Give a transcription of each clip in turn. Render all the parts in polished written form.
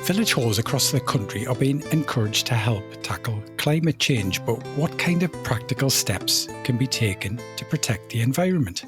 Village halls across the country are being encouraged to help tackle climate change, but what kind of practical steps can be taken to protect the environment?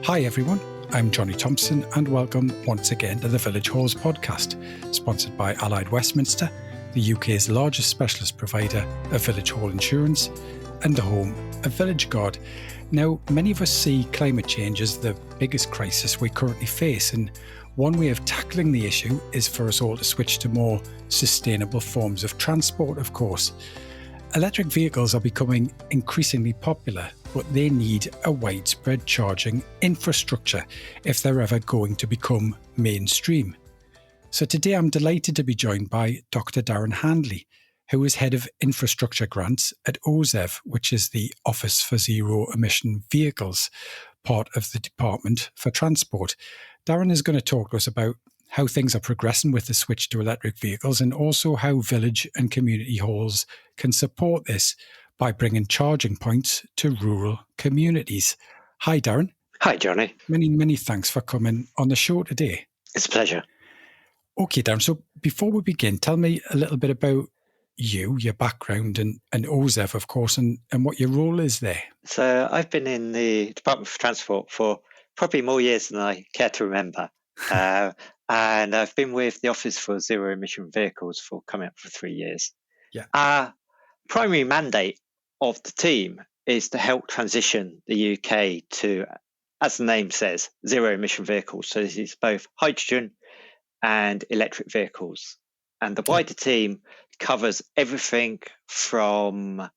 Hi everyone, I'm Johnny Thompson and welcome once again to the Village Halls podcast, sponsored by Allied Westminster, the UK's largest specialist provider of village hall insurance and the home of Village Guard. Now, many of us see climate change as the biggest crisis we currently face, and one way of tackling the issue is for us all to switch to more sustainable forms of transport, of course. Electric vehicles are becoming increasingly popular, but they need a widespread charging infrastructure if they're ever going to become mainstream. So today I'm delighted to be joined by Dr. Darren Handley, who is Head of Infrastructure Grants at OZEV, which is the Office for Zero Emission Vehicles, part of the Department for Transport. Darren is going to talk to us about how things are progressing with the switch to electric vehicles and also how village and community halls can support this by bringing charging points to rural communities. Hi, Darren. Hi, Johnny. Many thanks for coming on the show today. It's a pleasure. Okay, Darren, so before we begin, tell me a little bit about you, your background, and OZEV, of course, and what your role is there. So I've been in the Department for Transport for probably more years than I care to remember. And I've been with the Office for Zero Emission Vehicles for coming up for 3 years. Yeah. Our primary mandate of the team is to help transition the UK to, as the name says, zero emission vehicles. So this is both hydrogen and electric vehicles. And the wider team covers everything from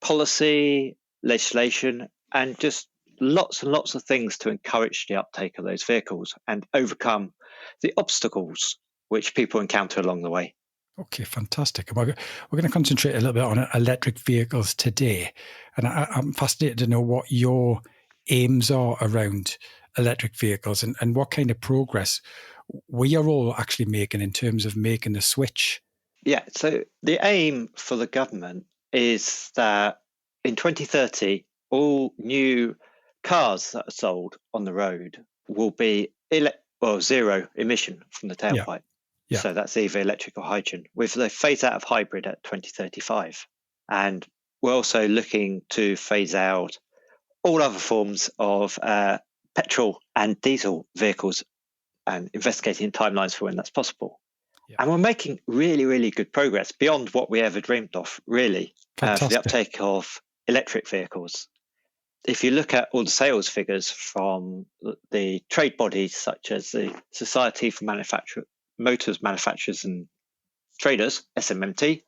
policy, legislation, and just lots and lots of things to encourage the uptake of those vehicles and overcome the obstacles which people encounter along the way. Okay, fantastic. We're going to concentrate a little bit on electric vehicles today. And I'm fascinated to know what your aims are around electric vehicles and what kind of progress we are all actually making in terms of making the switch. Yeah, so the aim for the government is that in 2030, all new cars that are sold on the road will be zero emission from the tailpipe. Yeah. So that's either electric or hydrogen, with the phase out of hybrid at 2035. And we're also looking to phase out all other forms of petrol and diesel vehicles and investigating timelines for when that's possible. Yeah. And we're making really, really good progress beyond what we ever dreamed of, really, for the uptake of electric vehicles. If you look at all the sales figures from the trade bodies such as the Society for Motors Manufacturers and Traders, SMMT,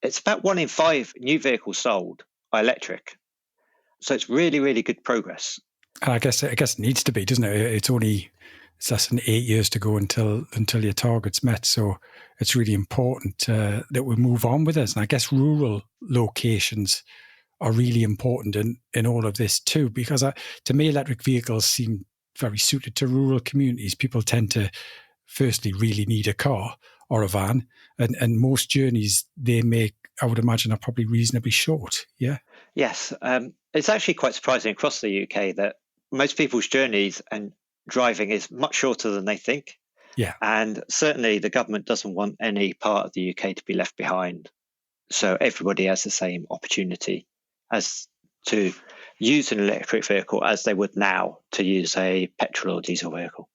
it's about 1 in 5 new vehicles sold are electric. So it's really, really good progress. And I guess it needs to be, doesn't it? It's less than 8 years to go until your target's met. So it's really important that we move on with this. And I guess rural locations are really important in all of this too, because to me, electric vehicles seem very suited to rural communities. People tend to firstly really need a car or a van, and most journeys they make, I would imagine, are probably reasonably short. Yeah. Yes. It's actually quite surprising across the UK that most people's journeys and driving is much shorter than they think. Yeah. And certainly the government doesn't want any part of the UK to be left behind. So everybody has the same opportunity as to use an electric vehicle as they would now to use a petrol or diesel vehicle.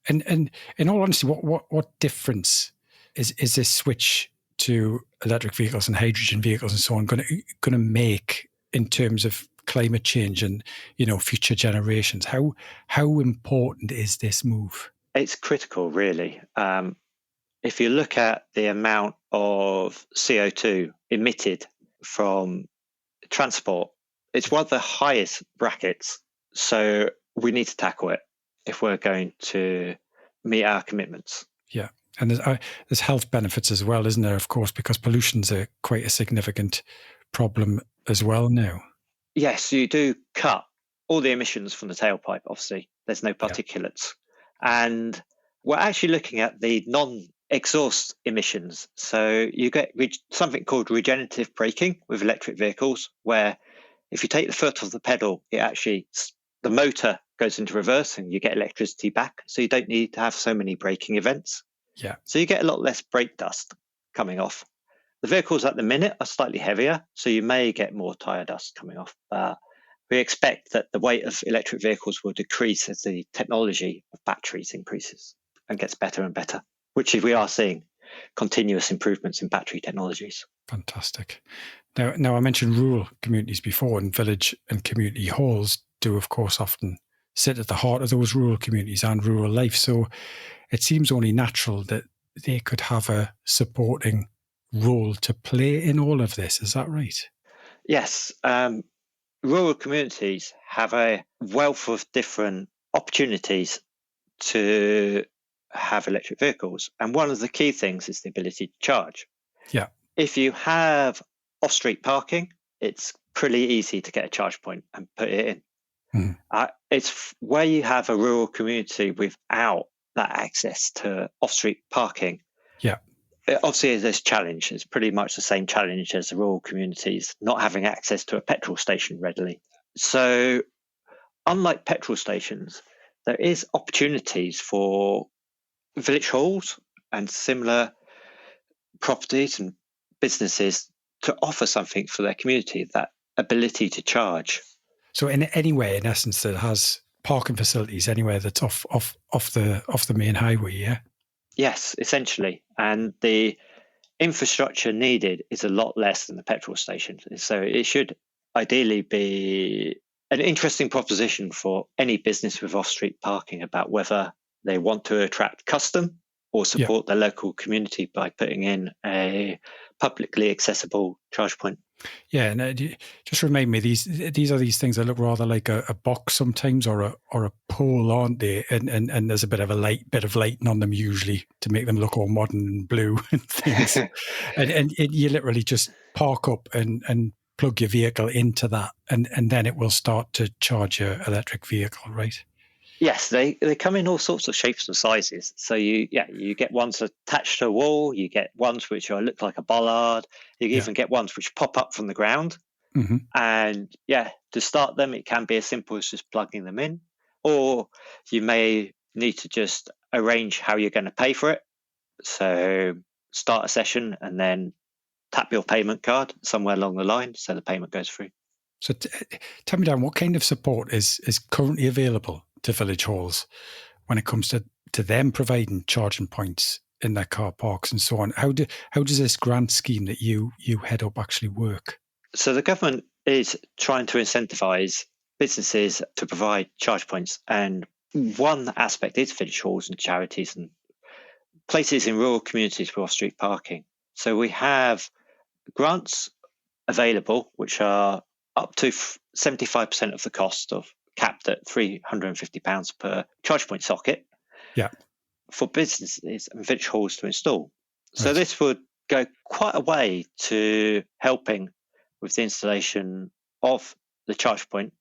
And in all honesty, what difference is this switch to electric vehicles and hydrogen vehicles and so on going to make in terms of climate change and future generations? How important is this move? It's critical, really. If you look at the amount of CO2 emitted from transport, it's one of the highest brackets. So we need to tackle it if we're going to meet our commitments. Yeah. And there's health benefits as well, isn't there, of course, because pollution's quite a significant problem as well now. Yes, you do cut all the emissions from the tailpipe, obviously. There's no particulates. Yeah. And we're actually looking at the non-exhaust emissions. So you get something called regenerative braking with electric vehicles, where if you take the foot off the pedal, the motor goes into reverse and you get electricity back. So you don't need to have so many braking events. Yeah. So you get a lot less brake dust coming off. The vehicles at the minute are slightly heavier, so you may get more tyre dust coming off. But we expect that the weight of electric vehicles will decrease as the technology of batteries increases and gets better and better, which we are seeing continuous improvements in battery technologies. Fantastic. Now I mentioned rural communities before, and village and community halls do, of course, often sit at the heart of those rural communities and rural life. So it seems only natural that they could have a supporting role to play in all of this. Is that right? Yes. Rural communities have a wealth of different opportunities to have electric vehicles. And one of the key things is the ability to charge. Yeah. If you have off-street parking, it's pretty easy to get a charge point and put it in. It's where you have a rural community without that access to off-street parking. Yeah. Obviously, there's challenge. It's pretty much the same challenge as the rural communities not having access to a petrol station readily. So, unlike petrol stations, there is opportunities for village halls and similar properties and businesses to offer something for their community, that ability to charge. So anywhere, in essence, that has parking facilities, anywhere that's off the main highway, yeah? Yes, essentially. And the infrastructure needed is a lot less than the petrol station. So it should ideally be an interesting proposition for any business with off-street parking about whether they want to attract custom or support their local community by putting in a publicly accessible charge point. Yeah, and just remind me, these are these things that look rather like a box sometimes, or a pole, aren't they? And there's a bit of lighting on them usually to make them look all modern and blue and things. and you literally just park up and plug your vehicle into that, and then it will start to charge your electric vehicle, right? Yes, they come in all sorts of shapes and sizes. So you get ones attached to a wall. You get ones which look like a bollard. You even get ones which pop up from the ground. Mm-hmm. And to start them, it can be as simple as just plugging them in, or you may need to just arrange how you're going to pay for it. So start a session and then tap your payment card somewhere along the line so the payment goes through. So tell me, Dan, what kind of support is currently available to village halls when it comes to them providing charging points in their car parks and so on? How does this grant scheme that you head up actually work? So the government is trying to incentivise businesses to provide charge points, and one aspect is village halls and charities and places in rural communities with off-street parking. So we have grants available which are up to 75% of the cost, of capped at £350 per charge point socket. Yeah. For businesses and village halls to install. So Right. this would go quite a way to helping with the installation of the charge point.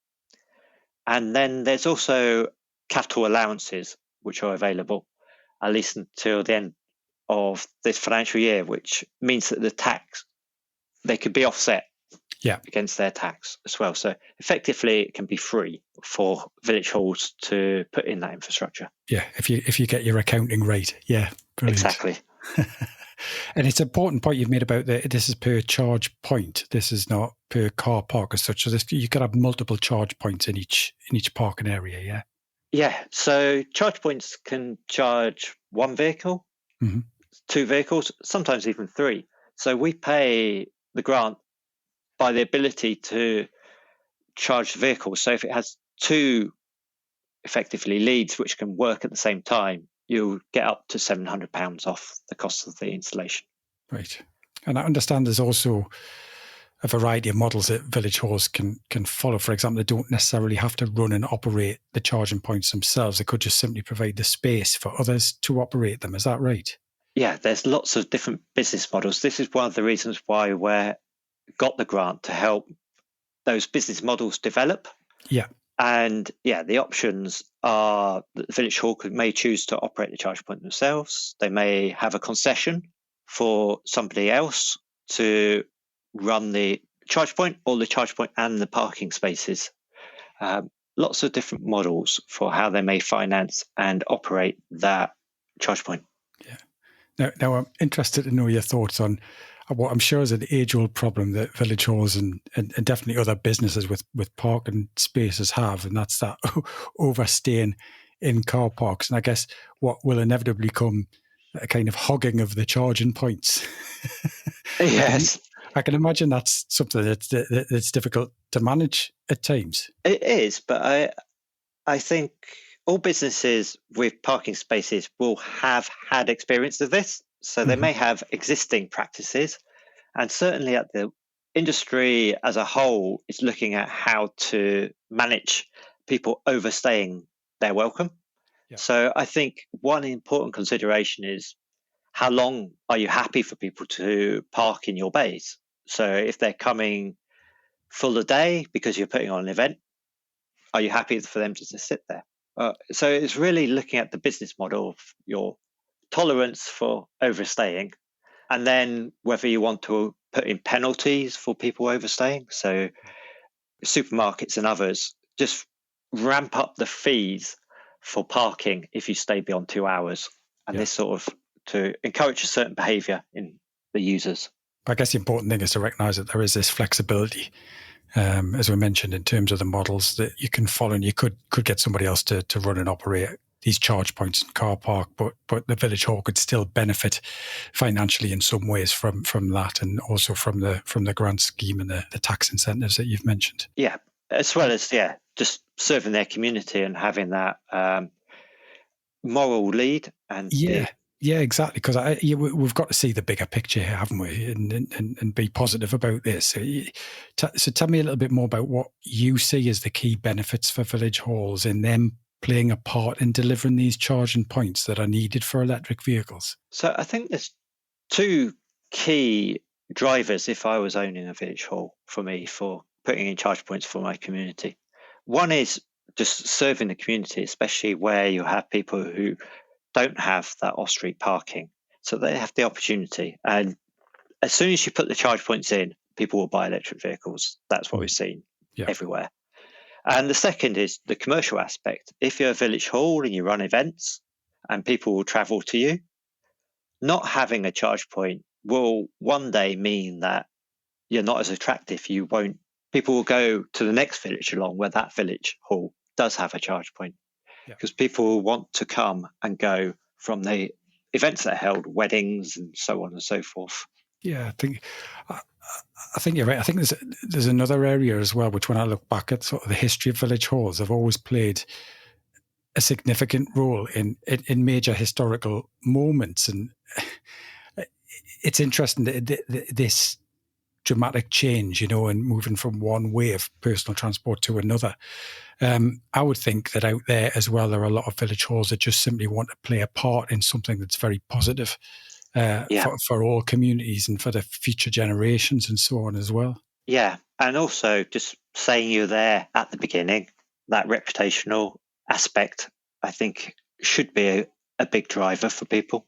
And then there's also capital allowances which are available, at least until the end of this financial year, which means that the tax, they could be offset against their tax as well. So effectively, it can be free for village halls to put in that infrastructure. Yeah, if you get your accounting right. Yeah, brilliant. Exactly. And it's an important point you've made about this is per charge point. This is not per car park as such. So you could have multiple charge points in each parking area, yeah? Yeah, so charge points can charge one vehicle, mm-hmm. two vehicles, sometimes even three. So we pay the grant by the ability to charge the vehicle. So if it has two effectively leads which can work at the same time, you'll get up to £700 off the cost of the installation. Right. And I understand there's also a variety of models that village halls can follow. For example, they don't necessarily have to run and operate the charging points themselves. They could just simply provide the space for others to operate them. Is that right? Yeah, there's lots of different business models. This is one of the reasons why we got the grant, to help those business models develop. Yeah. And the options are that the village hall may choose to operate the charge point themselves. They may have a concession for somebody else to run the charge point, or the charge point and the parking spaces. Lots of different models for how they may finance and operate that charge point. Yeah. Now, I'm interested to know your thoughts on what I'm sure is an age-old problem that village halls and definitely other businesses with parking spaces have, and that's that overstaying in car parks. And I guess what will inevitably come a kind of hogging of the charging points. Yes. I can imagine that's something that's difficult to manage at times. It is, but I think all businesses with parking spaces will have had experience of this. So they may have existing practices, and certainly at the industry as a whole is looking at how to manage people overstaying their welcome. Yeah. So I think one important consideration is how long are you happy for people to park in your bays? So if they're coming full a day because you're putting on an event, are you happy for them to just sit there? So it's really looking at the business model of your tolerance for overstaying, and then whether you want to put in penalties for people overstaying. So supermarkets and others just ramp up the fees for parking if you stay beyond 2 hours, and this sort of to encourage a certain behaviour in the users. I guess the important thing is to recognise that there is this flexibility, as we mentioned, in terms of the models that you can follow, and you could get somebody else to run and operate these charge points in car park, but the village hall could still benefit financially in some ways from that, and also from the grant scheme and the tax incentives that you've mentioned. Yeah, as well as just serving their community and having that moral lead and Yeah, exactly. Because we've got to see the bigger picture here, haven't we? And be positive about this. So tell me a little bit more about what you see as the key benefits for village halls in them playing a part in delivering these charging points that are needed for electric vehicles. So I think there's two key drivers if I was owning a village hall for me for putting in charge points for my community. One is just serving the community, especially where you have people who don't have that off-street parking. So they have the opportunity. And as soon as you put the charge points in, people will buy electric vehicles. That's what we've seen everywhere. And the second is the commercial aspect. If you're a village hall and you run events and people will travel to you, not having a charge point will one day mean that you're not as attractive. People will go to the next village along where that village hall does have a charge point. Because people will want to come and go from the events that are held, weddings and so on and so forth. Yeah, I think you're right. I think there's another area as well, which when I look back at sort of the history of village halls, have always played a significant role in major historical moments. And it's interesting that this dramatic change, and moving from one way of personal transport to another. I would think that out there as well, there are a lot of village halls that just simply want to play a part in something that's very positive for all communities and for the future generations and so on as well. Yeah, and also just saying you're there at the beginning, that reputational aspect, I think should be a big driver for people.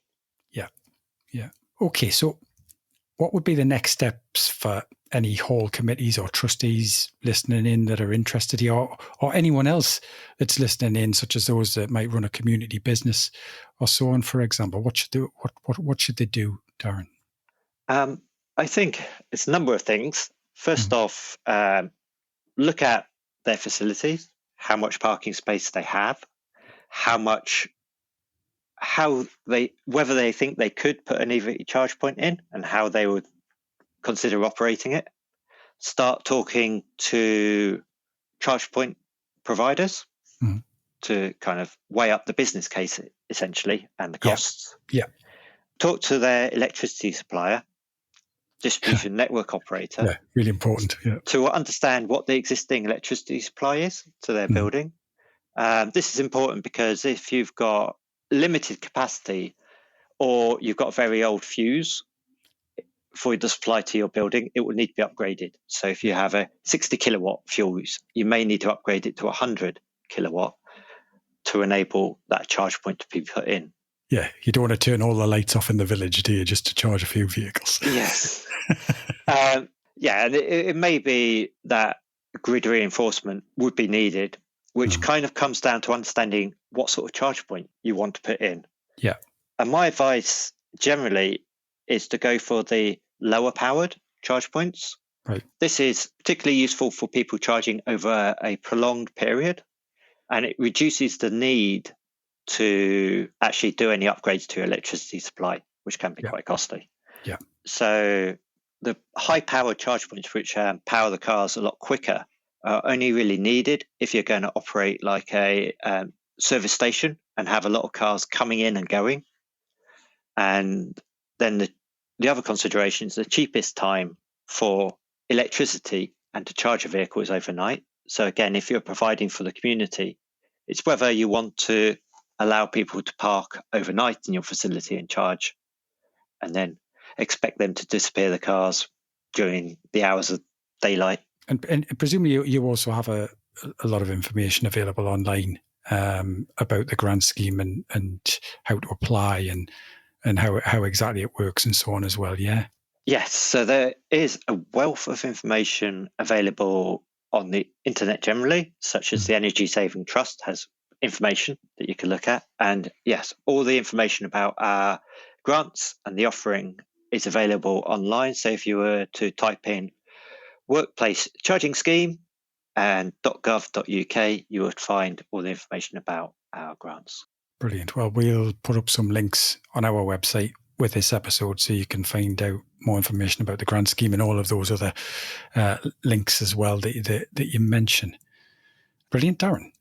Yeah. Okay, so what would be the next steps for any hall committees or trustees listening in that are interested here, or anyone else that's listening in, such as those that might run a community business or so on, for example? What should they do, Darren? I think it's a number of things. First off, look at their facilities, how much parking space they have, whether they think they could put an EV charge point in and how they would consider operating it. Start talking to charge point providers to kind of weigh up the business case essentially and the costs. Yeah. Talk to their electricity supplier, distribution network operator. Yeah, really important. Yeah. To understand what the existing electricity supply is to their building. This is important because if you've got limited capacity or you've got a very old fuse for the supply to your building, it will need to be upgraded. So if you have a 60 kilowatt fuse, you may need to upgrade it to 100 kilowatt to enable that charge point to be put in. Yeah, you don't want to turn all the lights off in the village, do you, just to charge a few vehicles? Yes. And it may be that grid reinforcement would be needed, which kind of comes down to understanding what sort of charge point you want to put in. Yeah. And my advice generally is to go for the lower powered charge points. Right. This is particularly useful for people charging over a prolonged period, and it reduces the need to actually do any upgrades to your electricity supply, which can be quite costly. Yeah. So the high powered charge points, which power the cars a lot quicker, are only really needed if you're going to operate like a service station and have a lot of cars coming in and going. And then the other considerations, the cheapest time for electricity and to charge a vehicle is overnight. So again, if you're providing for the community, it's whether you want to allow people to park overnight in your facility and charge, and then expect them to disappear the cars during the hours of daylight. And presumably you also have a lot of information available online about the grant scheme and how to apply and how exactly it works and so on as well, yeah? Yes, so there is a wealth of information available on the internet generally, such as the Energy Saving Trust has information that you can look at. And yes, all the information about our grants and the offering is available online. So if you were to type in workplace charging scheme and .gov.uk, you would find all the information about our grants. Brilliant. Well, we'll put up some links on our website with this episode so you can find out more information about the grant scheme and all of those other links as well that you mentioned. Brilliant, Darren.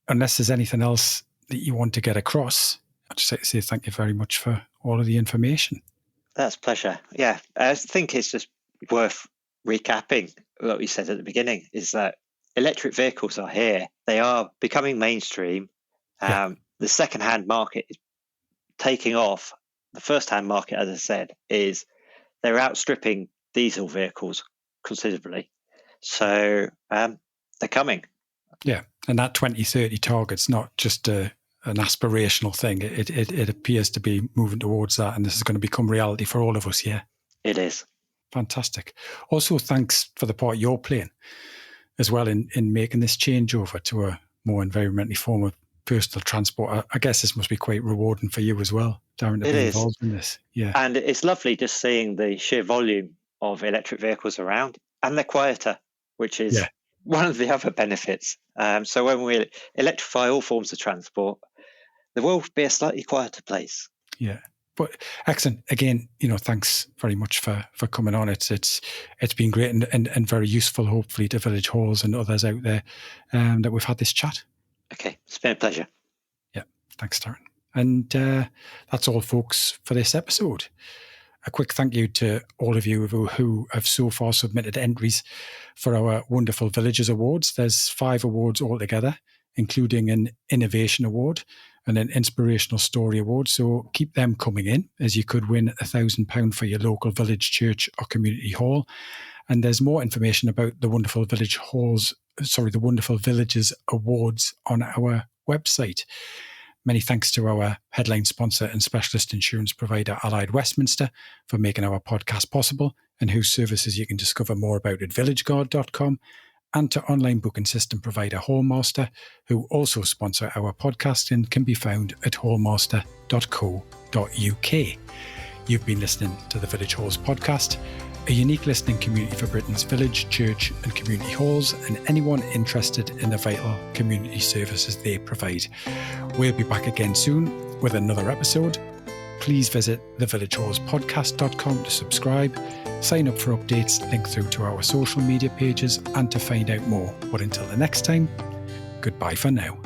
Unless there's anything else that you want to get across, I'd just like to say thank you very much for all of the information. That's a pleasure. Yeah, I think it's just worth recapping what we said at the beginning, is that electric vehicles are here. They are becoming mainstream. The second-hand market is taking off. The first-hand market, as I said, they're outstripping diesel vehicles considerably. So they're coming. Yeah, and that 2030 target's not just an aspirational thing. It appears to be moving towards that, and this is going to become reality for all of us, yeah? It is. Fantastic. Also, thanks for the part you're playing as well in making this changeover to a more environmentally form of personal transport. I guess this must be quite rewarding for you as well, Darren, to be involved in this. Yeah. And it's lovely just seeing the sheer volume of electric vehicles around, and they're quieter, which is one of the other benefits. So when we electrify all forms of transport, the world will be a slightly quieter place. Yeah. But excellent. Again, thanks very much for coming on. It's been great and very useful, hopefully, to village halls and others out there that we've had this chat. Okay, it's been a pleasure. Yeah, thanks, Darren. And that's all, folks, for this episode. A quick thank you to all of you who have so far submitted entries for our wonderful Villagers Awards. There's 5 awards altogether, including an Innovation Award and an Inspirational Story Award. So keep them coming in, as you could win £1,000 for your local village church or community hall. And there's more information about the wonderful the Wonderful Villagers Awards on our website. Many thanks to our headline sponsor and specialist insurance provider, Allied Westminster, for making our podcast possible, and whose services you can discover more about at villageguard.com, and to online booking system provider Hallmaster, who also sponsor our podcast and can be found at hallmaster.co.uk. You've been listening to the Village Halls podcast, a unique listening community for Britain's village, church and community halls, and anyone interested in the vital community services they provide. We'll be back again soon with another episode. Please visit thevillagehallspodcast.com to subscribe, sign up for updates, link through to our social media pages, and to find out more. But until the next time, goodbye for now.